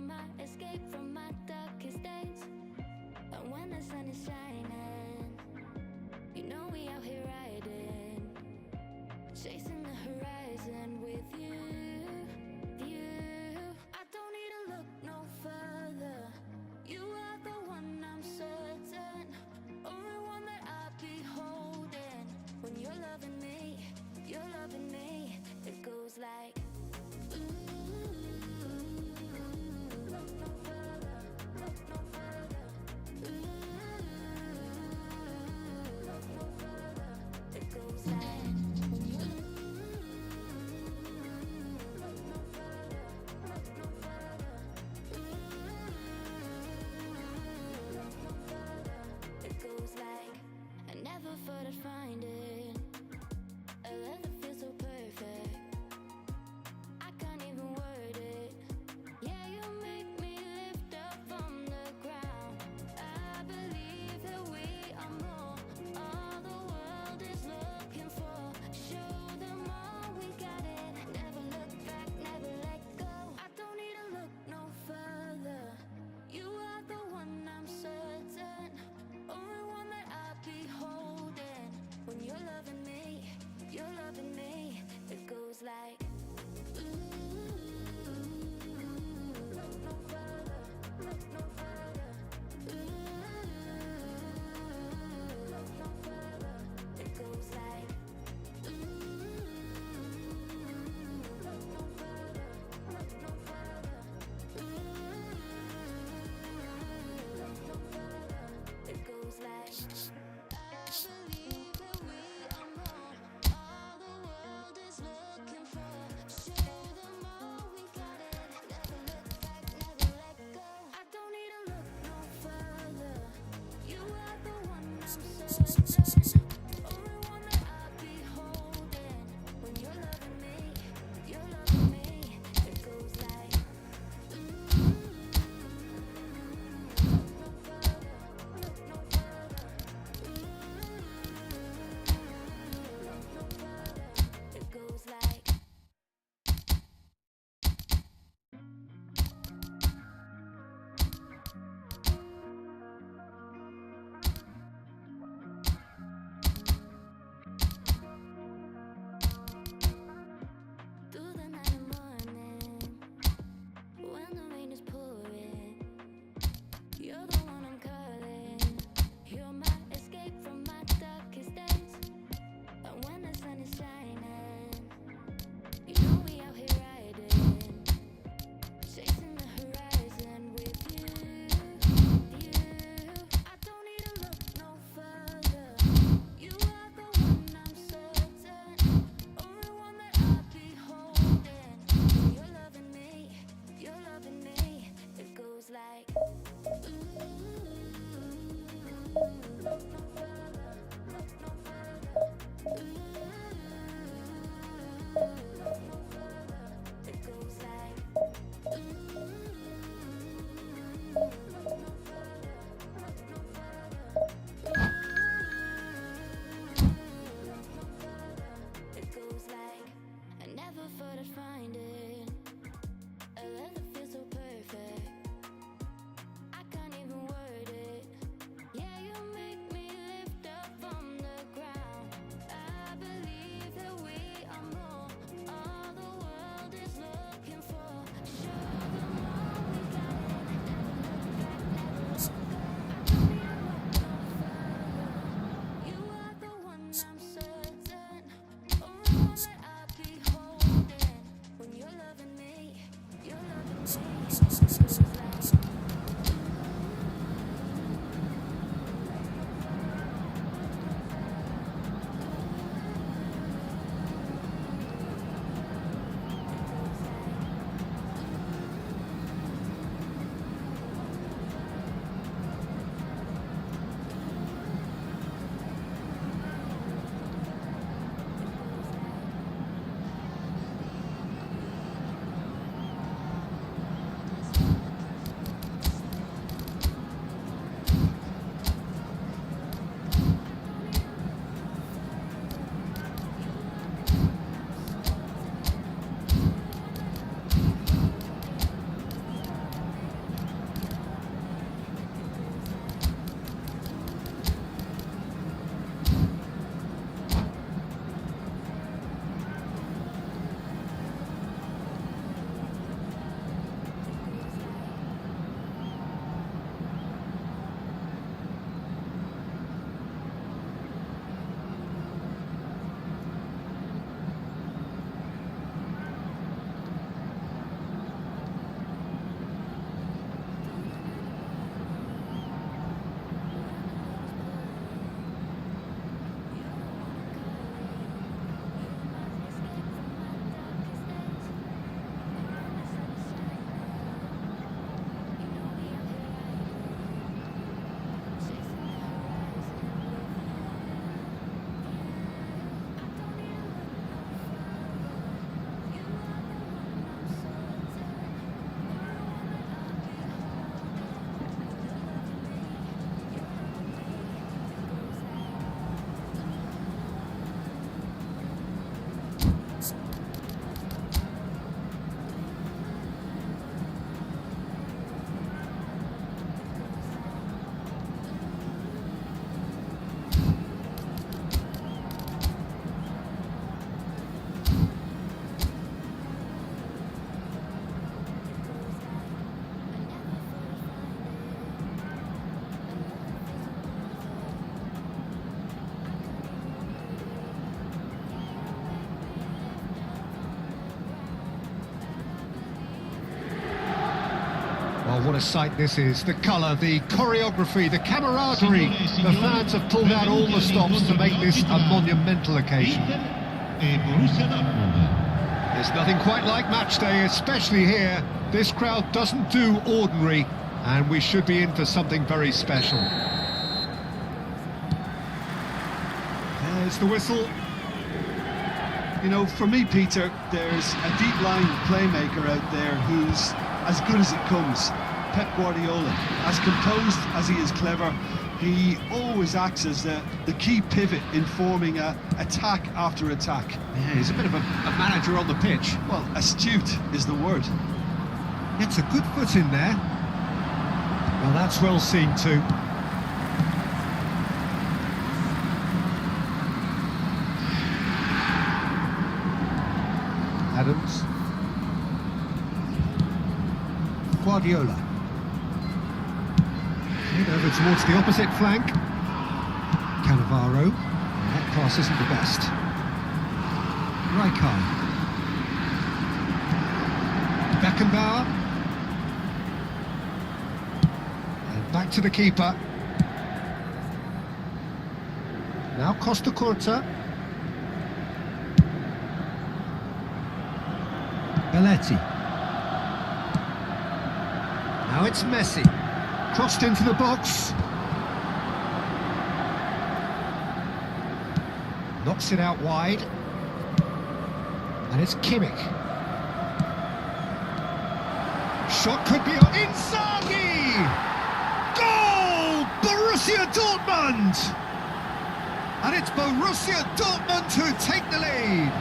my escape from my darkest days. And when the sun is shining, you know we out here riding, chasing the horizon with you. I don't need to look no further. You are the one I'm certain, only one that I'll be holding. When you're loving me, it goes like look no further, look no further. Look no further. It goes like look no further, look no further. Look no further. It goes like I never thought I'd find it. A love that feels so perfect, I can't even word it. Yeah, you make me lift up from the ground. I believe that we are more, all the world is looking for. Show them all we got it. Never look back, never let go. I don't need to look no further. You are the one I'm certain, only one that I'll be holding. When you're loving me, it goes like look no further, look no further. Look no further. It goes like look no further, look no further. Look no further. It goes like I believe that we are more, all the world is looking for. Show them all we got it. Never look back, never let go. I don't need to look no further. You are the one I'm certain, only one that I'll be holding. When you're loving me, it goes like look no further, look no further. Look no further. It goes like through the night and morning, when the rain is pouring, you're the one I'm calling. You're my escape from my darkest days. And when the sun is shining, you know we out here riding, chasing the horizon with you. I don't need to look no further. You are the one I'm certain, only one that I'll be holding. When you're loving me, it goes like look no further, look no further. Look no further. It goes like look no further, look no further. Look no further. It goes like I never thought I'd find it. A love that feels so perfect, I can't even word it. Yeah, you make me lift up from the ground. I believe that we are more, all the world is looking for. Show them all we got it. Never look back, never let go. I don't need to look no further. You are the one I'm certain, only one that I'll be holding. When you're loving me, it goes like Well, what a sight this is. The colour, the choreography, the camaraderie. The fans have pulled out all the stops to make this a monumental occasion. There's nothing quite like match day, especially here. This crowd doesn't do ordinary, and we should be in for something very special. There's the whistle. You know, for me, Peter, there's a deep-line playmaker out there who's as good as it comes. Pep Guardiola. As composed as he is clever, he always acts as the key pivot in forming attack after attack. Yeah, he's a bit of a manager on the pitch. Well, astute is the word. Gets a good foot in there. Well, that's well seen too. Adams. Guardiola. Played over towards the opposite flank. Cannavaro. That pass isn't the best. Rijkaard. Beckenbauer. And back to the keeper. Now Costa Curta. Belletti. Now it's Messi. Crossed into the box. Knocks it out wide. And it's Kimmich. Shot could be on. Inzaghi! Goal! Borussia Dortmund! And it's Borussia Dortmund who take the lead.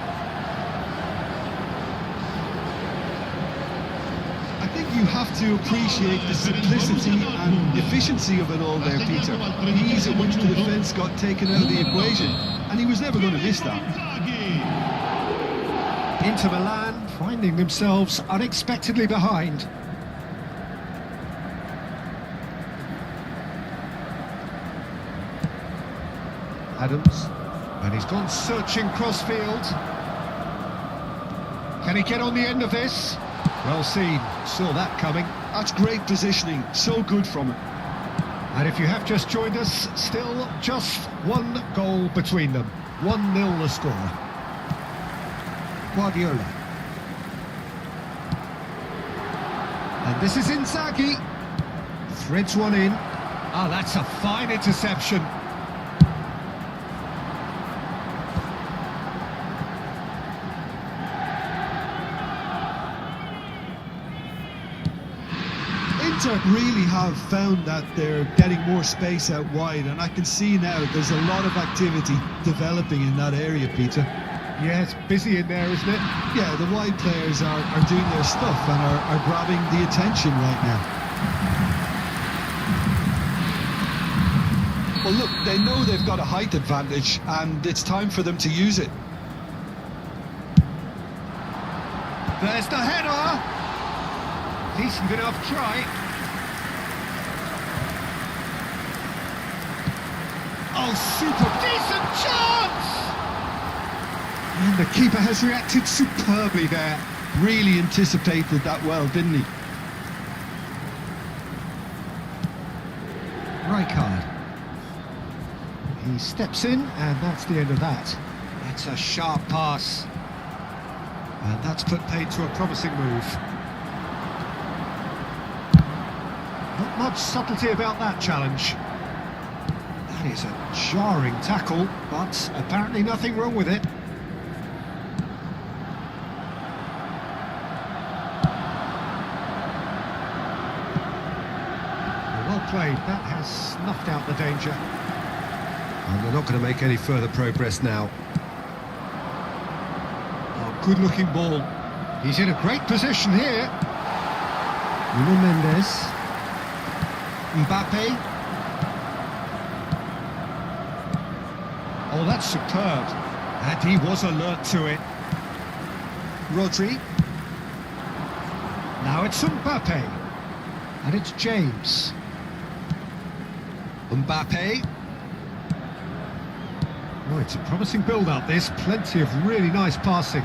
I think you have to appreciate the simplicity and efficiency of it all there, Peter. The ease at which the defence got taken out of the equation, and he was never going to miss that. Inter Milan finding themselves unexpectedly behind. Adams, and he's gone searching crossfield. Can he get on the end of this? Well seen, saw that coming. That's great positioning, so good from him. And if you have just joined us, still just one goal between them. 1-0 the score. Guardiola. And this is Inzaghi. Threads one in. Ah, that's a fine interception. Inter really have found that they're getting more space out wide, and I can see now there's a lot of activity developing in that area, Peter. Yeah, it's busy in there, isn't it? Yeah, the wide players are doing their stuff and are grabbing the attention right now. Well, look, they know they've got a height advantage, and it's time for them to use it. There's the header! Decent enough try. Oh, super decent chance! And the keeper has reacted superbly there. Really anticipated that well, didn't he? Rijkaard. He steps in, and that's the end of that. That's a sharp pass. And that's put paid to a promising move. Not much subtlety about that challenge. That is a jarring tackle, but apparently nothing wrong with it. Well played, that has snuffed out the danger. And they're not going to make any further progress now. Oh, good-looking ball. He's in a great position here. Nuno Mendes. Mbappe. Oh, that's superb. And he was alert to it. Rodri. Now it's Mbappe. And it's James. Mbappe. Oh, it's a promising build-up, this. Plenty of really nice passing.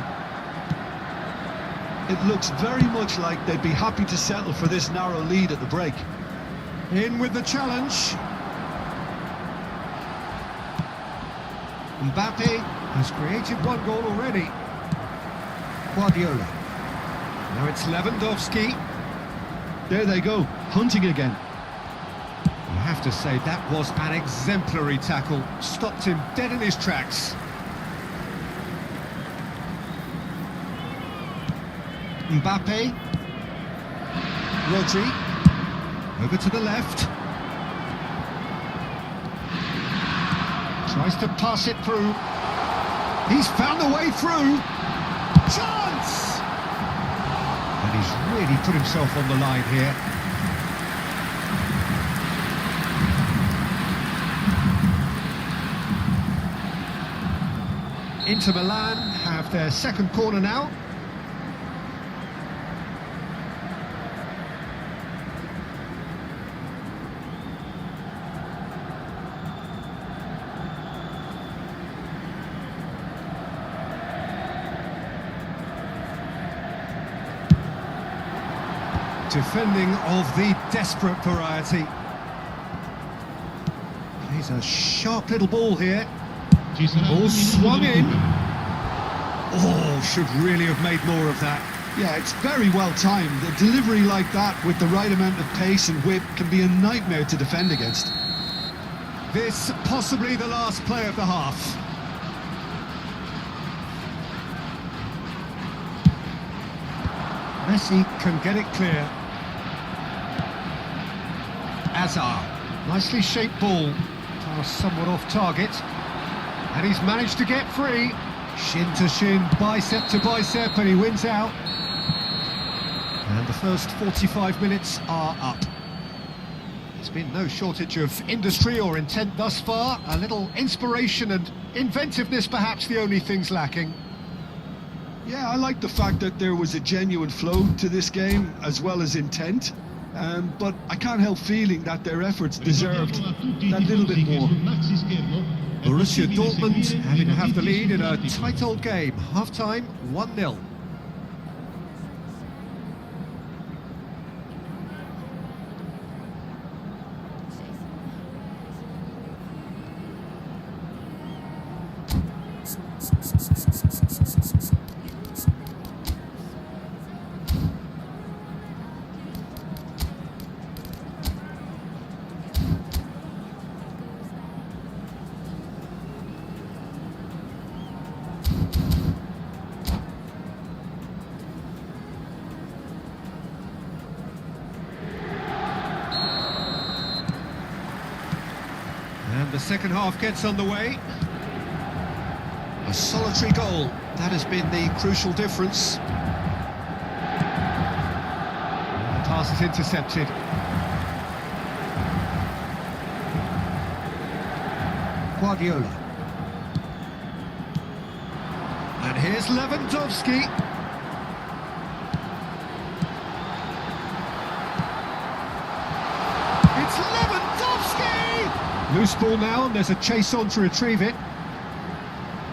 It looks very much like they'd be happy to settle for this narrow lead at the break. In with the challenge. Mbappe has created one goal already. Guardiola. Now it's Lewandowski. There they go, hunting again. I have to say, that was an exemplary tackle. Stopped him dead in his tracks. Mbappe. Rodri. Over to the left. Tries to pass it through. He's found a way through. Chance! And he's really put himself on the line here. Inter Milan have their second corner now. Defending of the desperate variety. Plays a sharp little ball here. Ball swung in. Oh, should really have made more of that. Yeah, it's very well timed. A delivery like that with the right amount of pace and whip can be a nightmare to defend against. This possibly the last play of the half. Messi can get it clear. Azar, nicely shaped ball, passed somewhat off target, and he's managed to get free. Shin to shin, bicep to bicep, and he wins out. And the first 45 minutes are up. There's been no shortage of industry or intent thus far. A little inspiration and inventiveness perhaps the only things lacking. Yeah, I like the fact that there was a genuine flow to this game as well as intent. But I can't help feeling that their efforts deserved that little bit more. Borussia Dortmund having to have the lead in a tight old game. Half-time, 1-0. And the second half gets underway. A solitary goal, that has been the crucial difference. The pass is intercepted. Guardiola. And here's Lewandowski. It's Lewandowski! Loose ball now, and there's a chase on to retrieve it.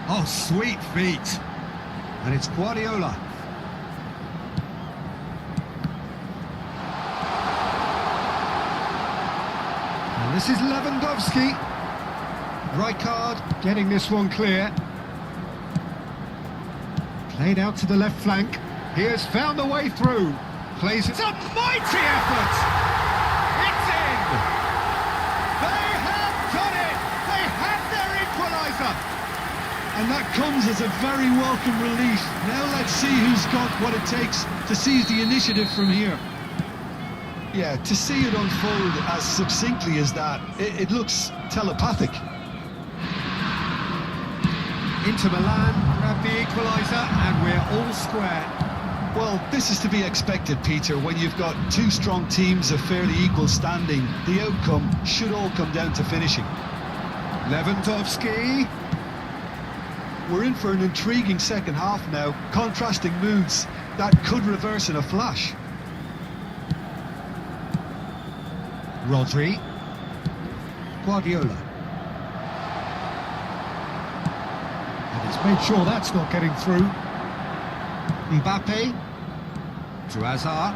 Oh, sweet feet. And it's Guardiola. And this is Lewandowski. Rijkaard getting this one clear. Played out to the left flank. He has found a way through. Plays it. It's a mighty effort! It's in! They have done it! They have their equaliser! And that comes as a very welcome relief. Now let's see who's got what it takes to seize the initiative from here. Yeah, to see it unfold as succinctly as that, it looks telepathic. Inter Milan grab the equaliser and we're all square. Well, this is to be expected, Peter. When you've got two strong teams of fairly equal standing, the outcome should all come down to finishing. Lewandowski. We're in for an intriguing second half now, contrasting moods that could reverse in a flash. Rodri. Guardiola. And he's made sure that's not getting through. Mbappe. To Hazard.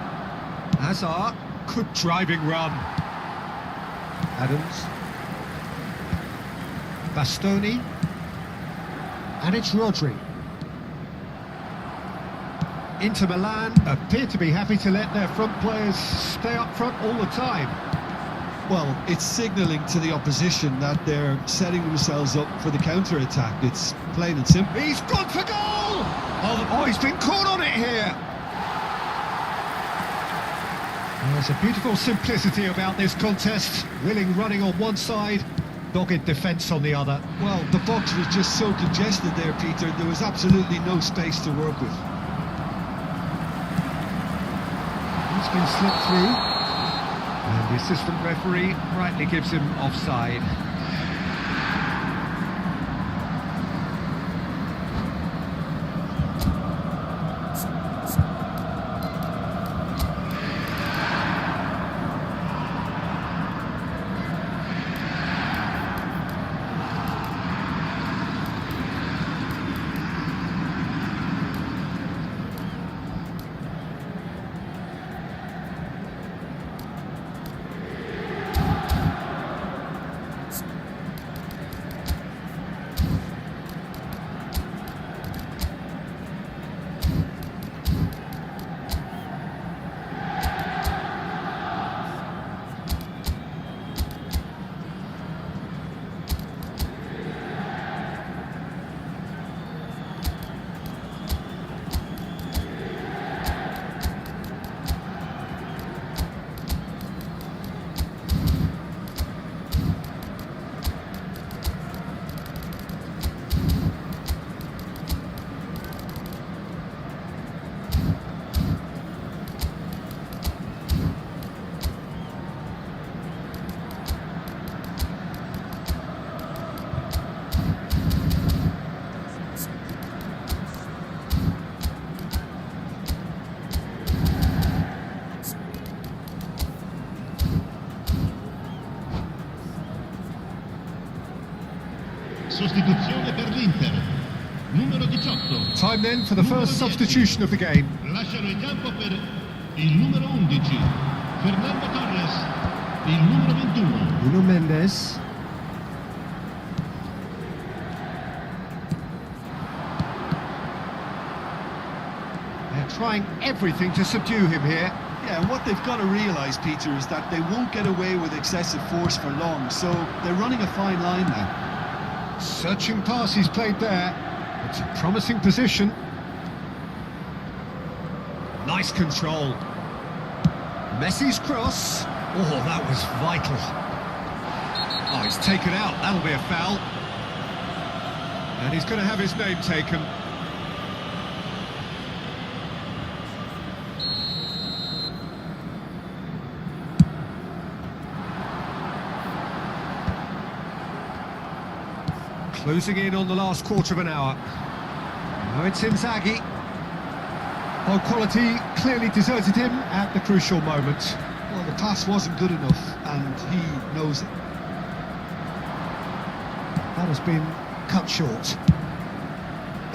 Hazard. Good driving run. Adams. Bastoni. And it's Rodri. Inter Milan appear to be happy to let their front players stay up front all the time. Well, it's signalling to the opposition that they're setting themselves up for the counter-attack. It's plain and simple. He's gone for goal! Oh, he's been caught on it here. There's a beautiful simplicity about this contest. Willing running on one side, dogged defence on the other. Well, the box was just so congested there, Peter. There was absolutely no space to work with. He's been slipped through. And the assistant referee rightly gives him offside. Sostituzione per l'Inter. Numero 18. Time then for the first substitution of the game. Lasciano in campo per il numero 11. Fernando Torres. Il numero 21. Nuno Mendes. They're trying everything to subdue him here. Yeah, and what they've got to realise, Peter, is that they won't get away with excessive force for long, so they're running a fine line now. Searching pass he's played there. It's a promising position. Nice control. Messi's cross. Oh, that was vital. Oh, he's taken out. That'll be a foul. And he's going to have his name taken. Closing in on the last quarter of an hour. Now it's Inzaghi. High quality clearly deserted him at the crucial moment. Well, the pass wasn't good enough, and he knows it. That has been cut short.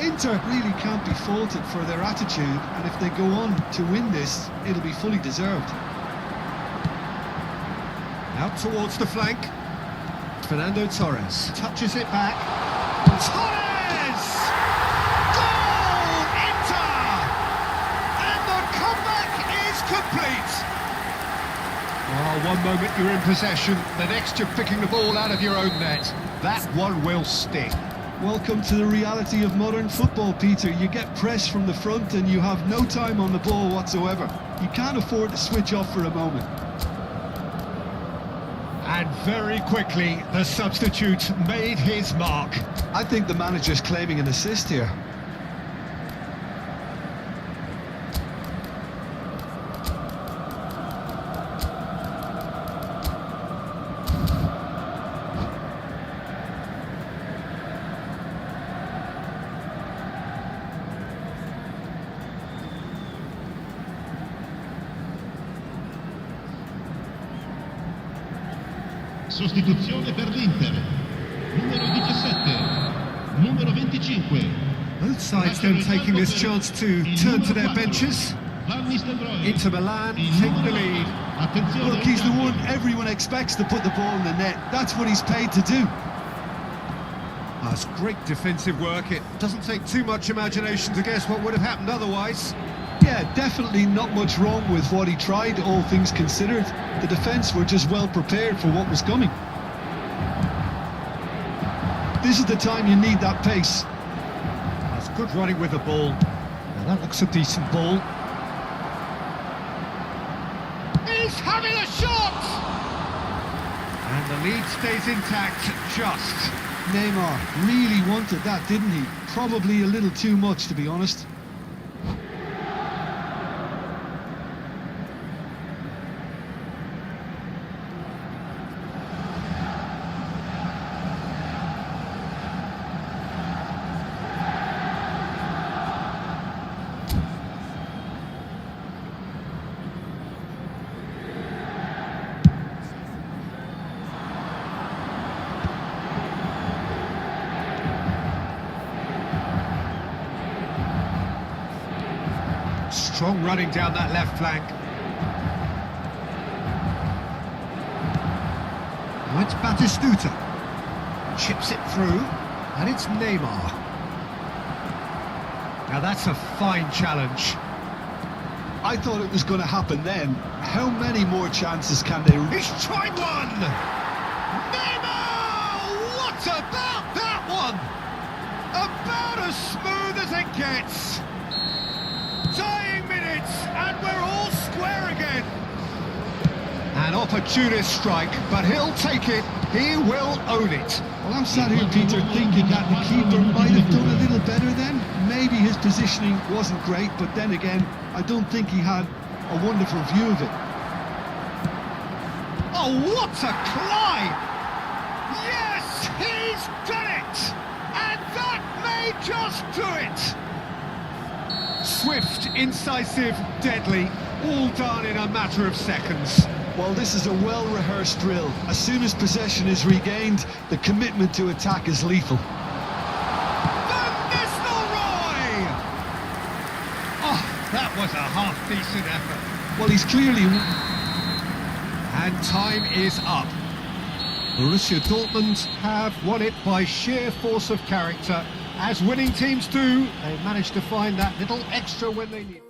Inter really can't be faulted for their attitude, and if they go on to win this, it'll be fully deserved. Out towards the flank. Fernando Torres touches it back. Torres! Goal! Inter! And the comeback is complete! Oh, one moment you're in possession, the next you're picking the ball out of your own net. That one will sting. Welcome to the reality of modern football, Peter. You get pressed from the front and you have no time on the ball whatsoever. You can't afford to switch off for a moment. And very quickly, the substitute made his mark. I think the manager's claiming an assist here. Sostituzione per l'Inter. Numero 17. Numero 25. Both sides then taking this chance to turn to their benches. Van Nistelrooy. Inter Milan Il take numero the lead. 9. Attenzione. Look, he's the one everyone expects to put the ball in the net. That's what he's paid to do. That's great defensive work. It doesn't take too much imagination to guess what would have happened otherwise. Yeah, definitely not much wrong with what he tried, all things considered. The defence were just well prepared for what was coming. This is the time you need that pace. That's good running with the ball. Now that looks a decent ball. He's having a shot! And the lead stays intact, just. Neymar really wanted that, didn't he? Probably a little too much, to be honest. Strong running down that left flank. Now it's Batistuta. Chips it through, and it's Neymar. Now that's a fine challenge. I thought it was going to happen then. How many more chances can they... He's tried one! Neymar! What about that one? About as smooth as it gets. Dying minutes, and we're all square again. An opportunist strike, but he'll take it. He will own it. Well, I'm sat here, Peter, thinking that the keeper might have done a little better then. Maybe his positioning wasn't great, but then again, I don't think he had a wonderful view of it. Oh, what a climb! Yes, he's done it! And that may just do it! Swift, incisive, deadly, all done in a matter of seconds. Well, this is a well-rehearsed drill. As soon as possession is regained, the commitment to attack is lethal. Van Nistelrooy! Oh, that was a half-decent effort. Well, he's clearly... And time is up. Borussia Dortmund have won it by sheer force of character. As winning teams do, they managed to find that little extra when they need it.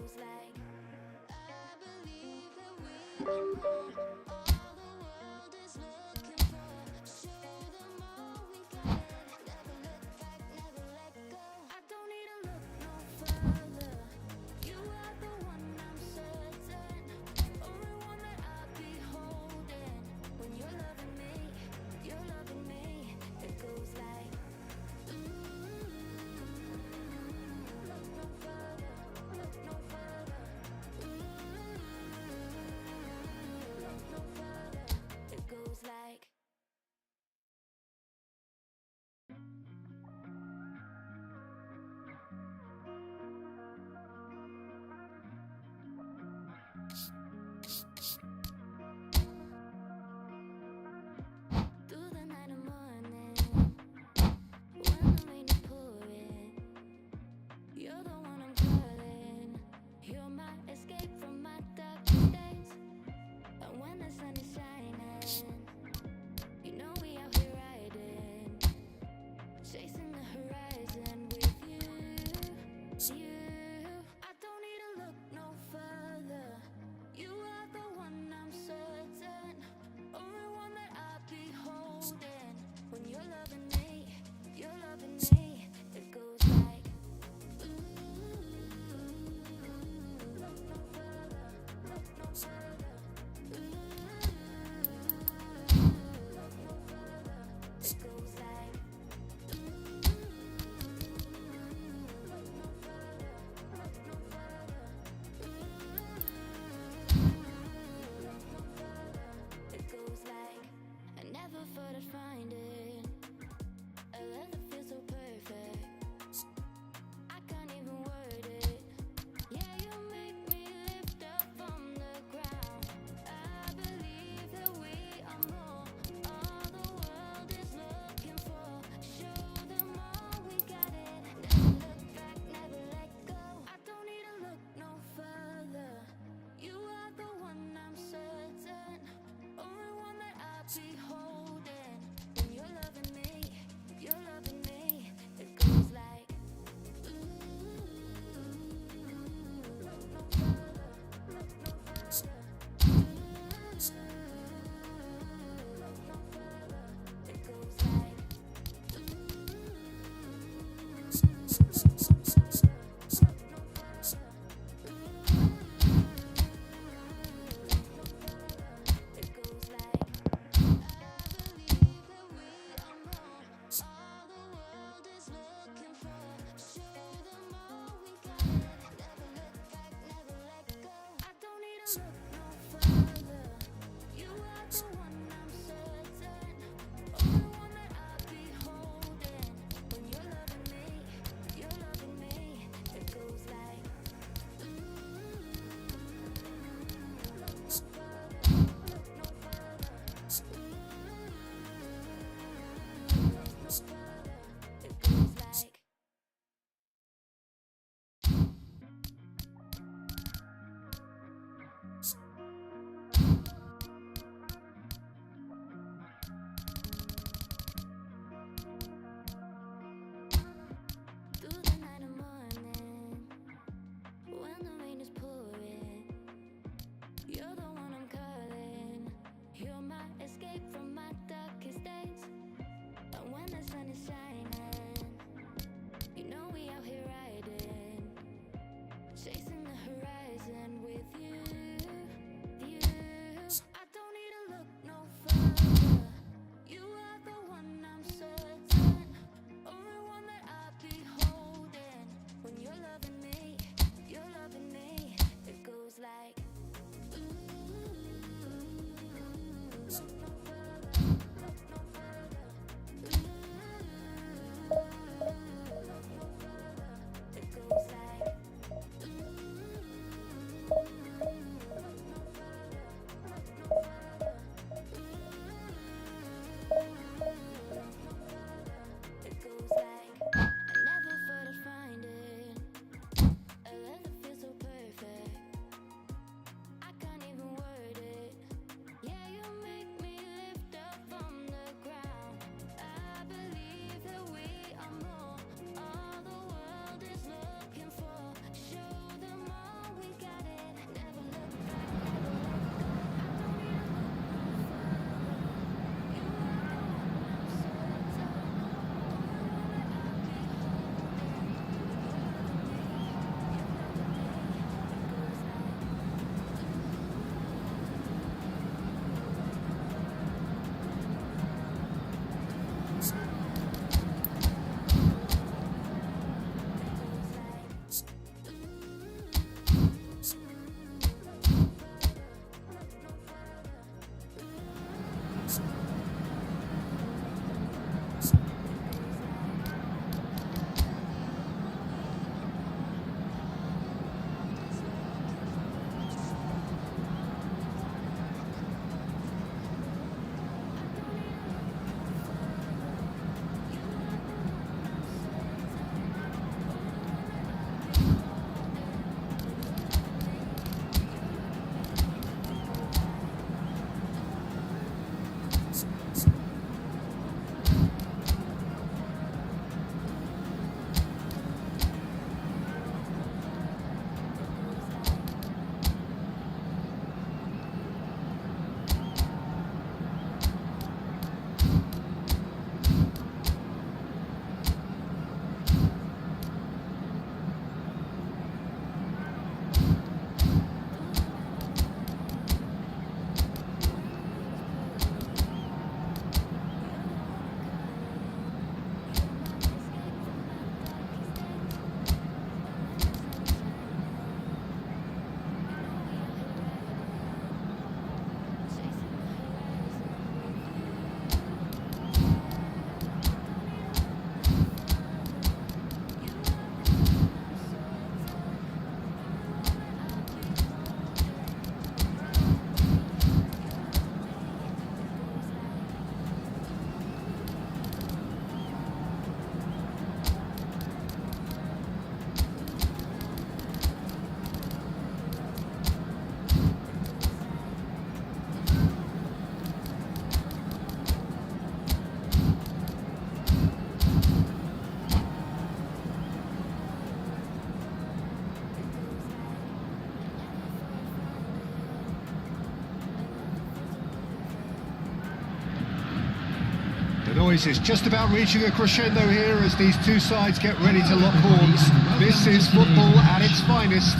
The noise is just about reaching a crescendo here as these two sides get ready to lock horns. This is football at its finest.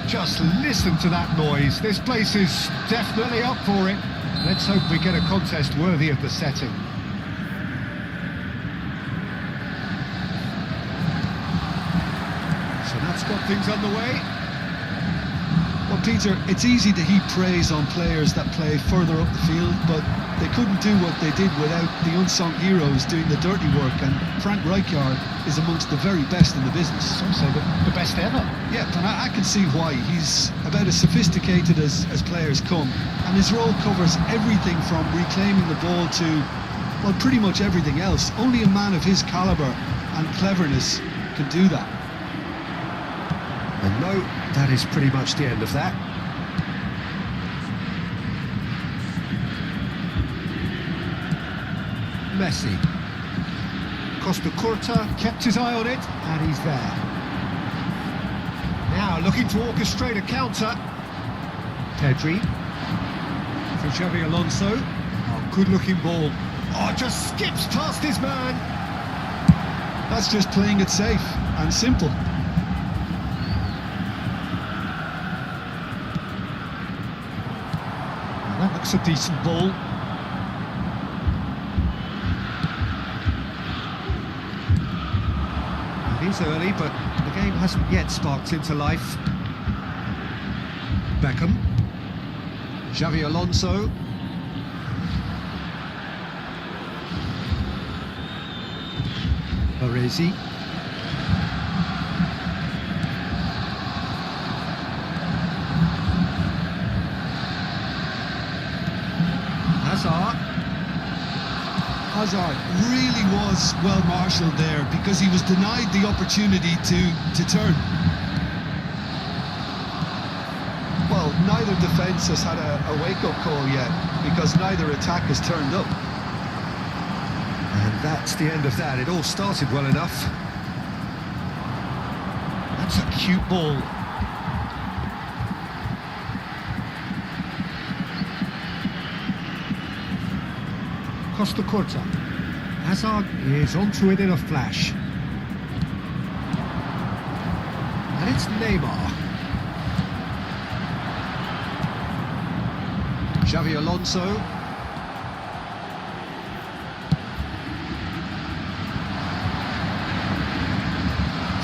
Just listen to that noise. This place is definitely up for it. Let's hope we get a contest worthy of the setting. So that's got things underway. Well, Peter, it's easy to heap praise on players that play further up the field, but they couldn't do what they did without the unsung heroes doing the dirty work, and Frank Rijkaard is amongst the very best in the business. Some say the best ever. Yeah, and I can see why. He's about as sophisticated as players come, and his role covers everything from reclaiming the ball to, well, pretty much everything else. Only a man of his calibre and cleverness can do that. And no, that is pretty much the end of that. Messi. Costa Curta kept his eye on it, and he's there. Now looking to orchestrate a counter. Pedri. For Xavi Alonso. Oh, good-looking ball. Oh, just skips past his man. That's just playing it safe and simple. That looks a decent ball. It is early, but the game hasn't yet sparked into life. Beckham. Xavi Alonso. Baresi. Hazard really was well marshalled there because he was denied the opportunity to turn. Well, neither defence has had a wake-up call yet because neither attack has turned up. And that's the end of that. It all started well enough. That's a cute ball. Costa Curta. Hazard is onto it in a flash. And it's Neymar. Xavi Alonso.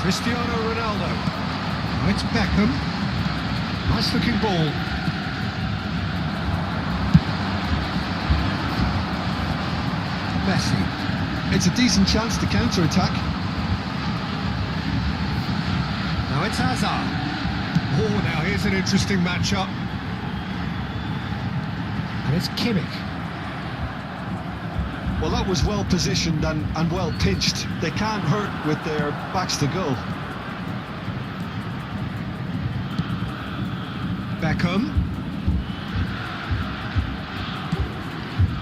Cristiano Ronaldo. Now it's Beckham. Nice looking ball. It's a decent chance to counter-attack. Now it's Hazard. Oh, now here's an interesting matchup. And it's Kimmich. Well, that was well positioned and well pitched. They can't hurt with their backs to goal. Beckham.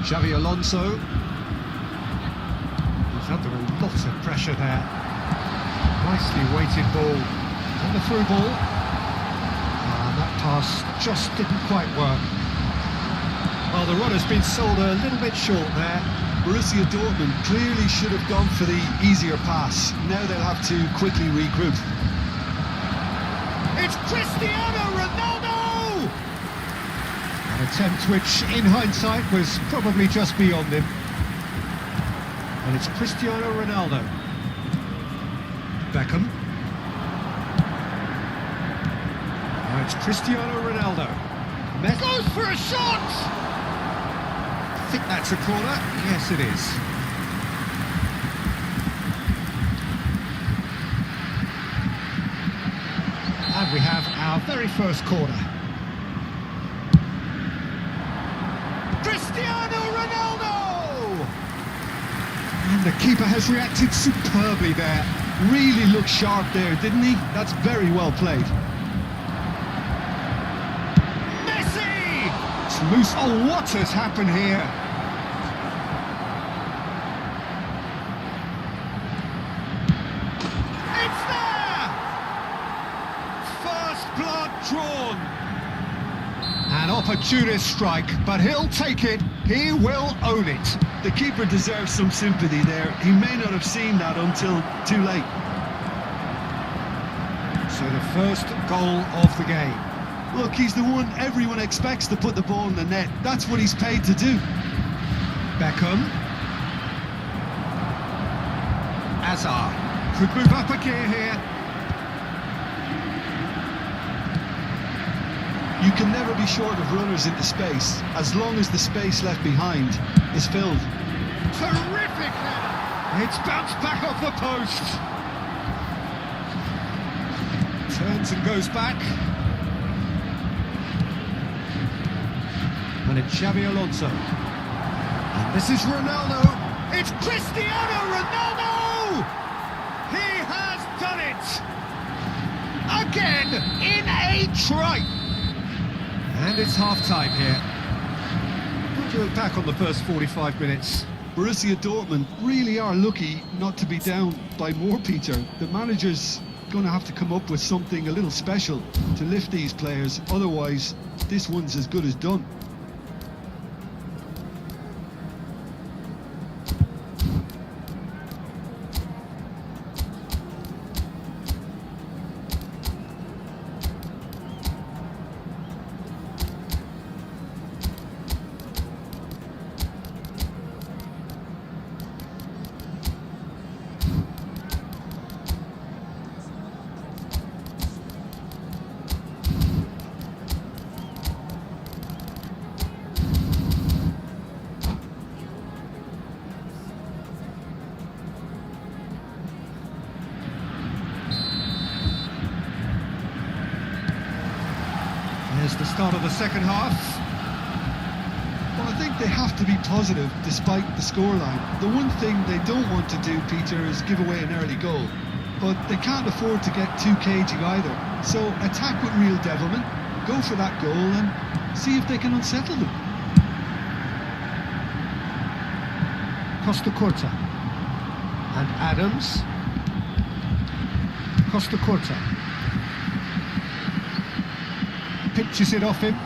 Xavi Alonso. He's under a lot of pressure there. Nicely weighted ball. And the through ball. And that pass just didn't quite work. Well, the run has been sold a little bit short there. Borussia Dortmund clearly should have gone for the easier pass. Now they'll have to quickly regroup. It's Cristiano Ronaldo! An attempt which, in hindsight, was probably just beyond him. And it's Cristiano Ronaldo. Beckham. Now it's Cristiano Ronaldo. Messi goes for a shot! I think that's a corner. Yes, it is. And we have our very first corner. Cristiano Ronaldo! And the keeper has reacted superbly there. Really looked sharp there, didn't he? That's very well played. Messi! It's loose. Oh, what has happened here? It's there! First blood drawn. An opportunist strike, but he'll take it. He will own it. The keeper deserves some sympathy there. He may not have seen that until too late. So the first goal of the game. Look, he's the one everyone expects to put the ball in the net. That's what he's paid to do. Beckham. Hazard. Could move up a gear here. You can never be short of runners into space, as long as the space left behind is filled. Terrific header! It's bounced back off the post. Turns and goes back. And it's Xavi Alonso. And this is Ronaldo. It's Cristiano Ronaldo! He has done it! Again, in a tripe! And it's half-time here. What do you look back on the first 45 minutes? Borussia Dortmund really are lucky not to be down by more, Peter. The manager's going to have to come up with something a little special to lift these players. Otherwise, this one's as good as done. There's the start of the second half. Well, I think they have to be positive despite the scoreline. The one thing they don't want to do, Peter, is give away an early goal. But they can't afford to get too cagey either. So attack with real devilment, go for that goal and see if they can unsettle them. Costa Curta. And Adams. Costa Curta. Pitches it off him.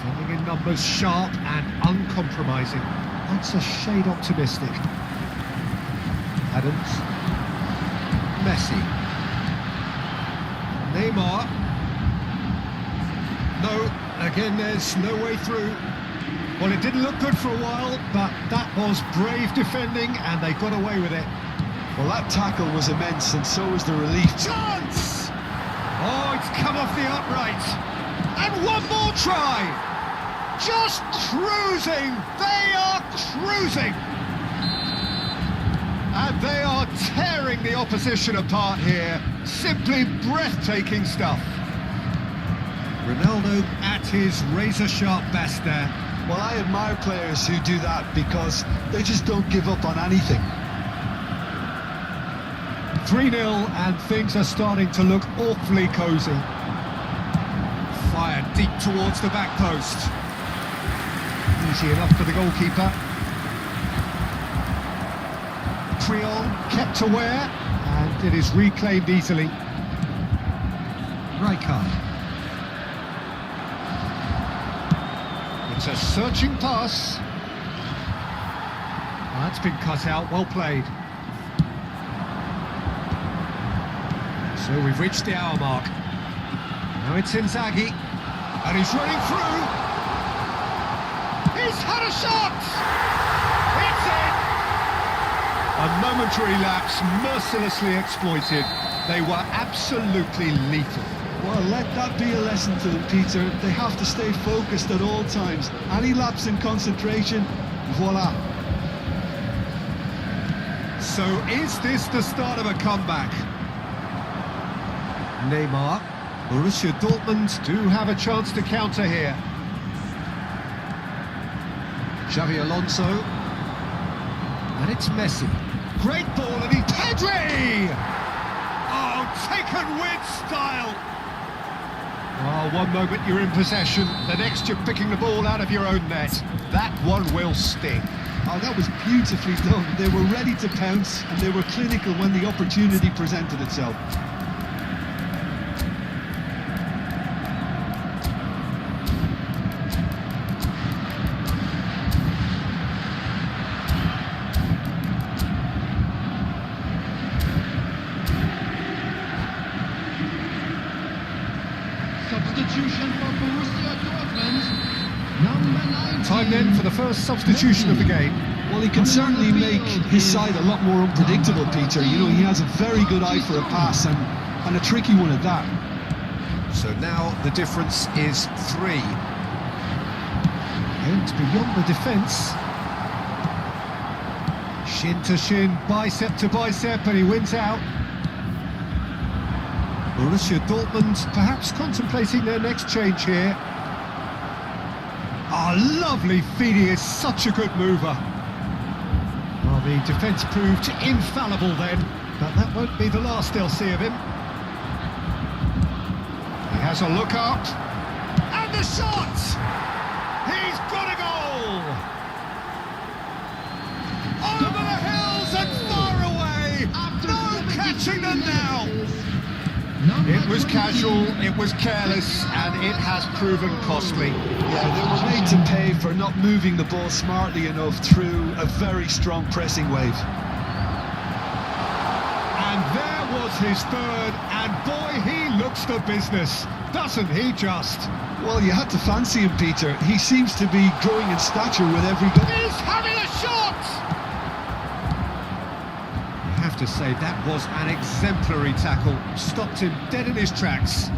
Filling in numbers, sharp and uncompromising. That's a shade optimistic. Adams. Messi. Neymar. No, again there's no way through. Well, it didn't look good for a while, but that was brave defending and they got away with it. Well, that tackle was immense and so was the relief. Chance! Oh, it's come off the upright. And one more try. Just cruising. They are cruising. And they are tearing the opposition apart here. Simply breathtaking stuff. Ronaldo at his razor-sharp best there. Well, I admire players who do that because they just don't give up on anything. 3-0 and things are starting to look awfully cosy. Fired deep towards the back post. Easy enough for the goalkeeper. Creole kept aware and it is reclaimed easily. Rijkaard. It's a searching pass. That's been cut out, well played. So we've reached the hour mark. Now it's Inzaghi, and he's running through. He's had a shot! It's in! A momentary lapse, mercilessly exploited. They were absolutely lethal. Well, let that be a lesson to them, Peter. They have to stay focused at all times. Any lapse in concentration, voila. So is this the start of a comeback? Neymar. Borussia Dortmund do have a chance to counter here. Xavi Alonso. And it's Messi. Great ball and he... Pedri! Oh, taken with style. Oh, one moment you're in possession, the next you're picking the ball out of your own net. That one will sting. Oh, that was beautifully done. They were ready to pounce and they were clinical when the opportunity presented itself. Substitution for Borussia Dortmund. Number 19. Time then for the first substitution of the game. Well, he can certainly make his side a lot more unpredictable, Peter. You know, he has a very good eye for a pass and a tricky one at that. So now the difference is 3. And beyond the defence. Shin to shin, bicep to bicep, and he wins out. Borussia Dortmund perhaps contemplating their next change here. Ah, lovely feed, he is such a good mover. Well, the defence proved infallible then, but that won't be the last they'll see of him. He has a look up, and the shot! He's got a goal! Over the hills and far away! No catching them now! It was casual, it was careless, and it has proven costly. Yeah, they were made to pay for not moving the ball smartly enough through a very strong pressing wave. And there was his third, and boy, he looks the business, doesn't he just? Well, you had to fancy him, Peter. He seems to be growing in stature with every goal. He's having a shot! I have to say, that was an exemplary tackle. Stopped him dead in his tracks.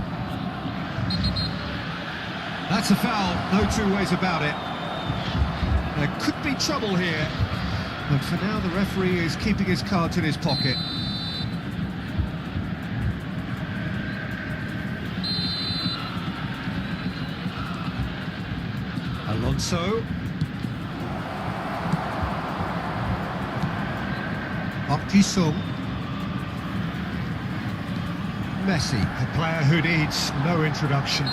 That's a foul, no two ways about it. There could be trouble here, but for now the referee is keeping his cards in his pocket. Alonso. Sung. Messi, a player who needs no introduction.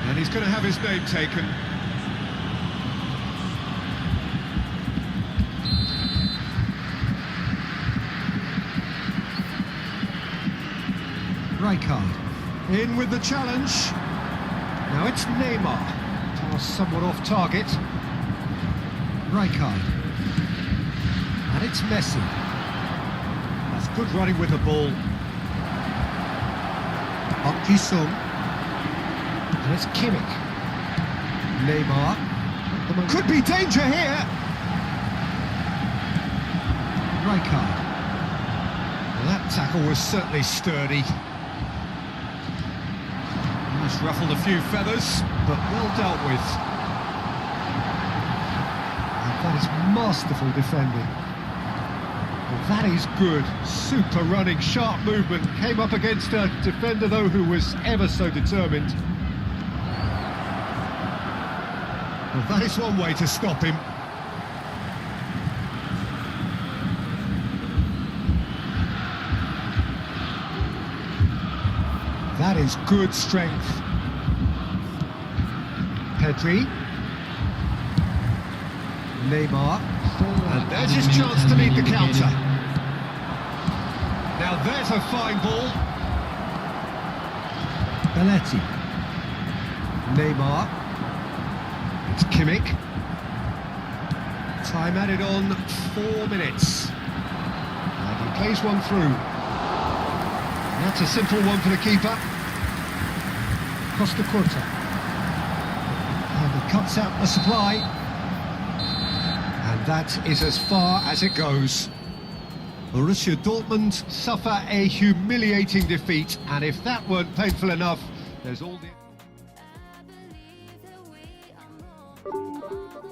And he's going to have his name taken. Rijkaard in with the challenge. Now it's Neymar. Pass somewhat off target. Rijkaard. And it's Messi. That's good running with the ball. Sung. And it's Kimmich. Neymar. Could be danger here. Rijkaard. Well, that tackle was certainly sturdy. Almost ruffled a few feathers, but well dealt with. And that is masterful defending. Well, that is good. Super running, sharp movement. Came up against a defender, though, who was ever so determined. Well, that is one way to stop him. That is good strength. Pedri. Neymar. And there's his chance to lead the counter. Now there's a fine ball. Belletti. Neymar. It's Kimmich. Time added on 4 minutes. And he plays one through. That's a simple one for the keeper. Costa Curta. And he cuts out the supply. And that is as far as it goes. Borussia Dortmund suffer a humiliating defeat, and if that weren't painful enough, there's all the... I believe that we are more.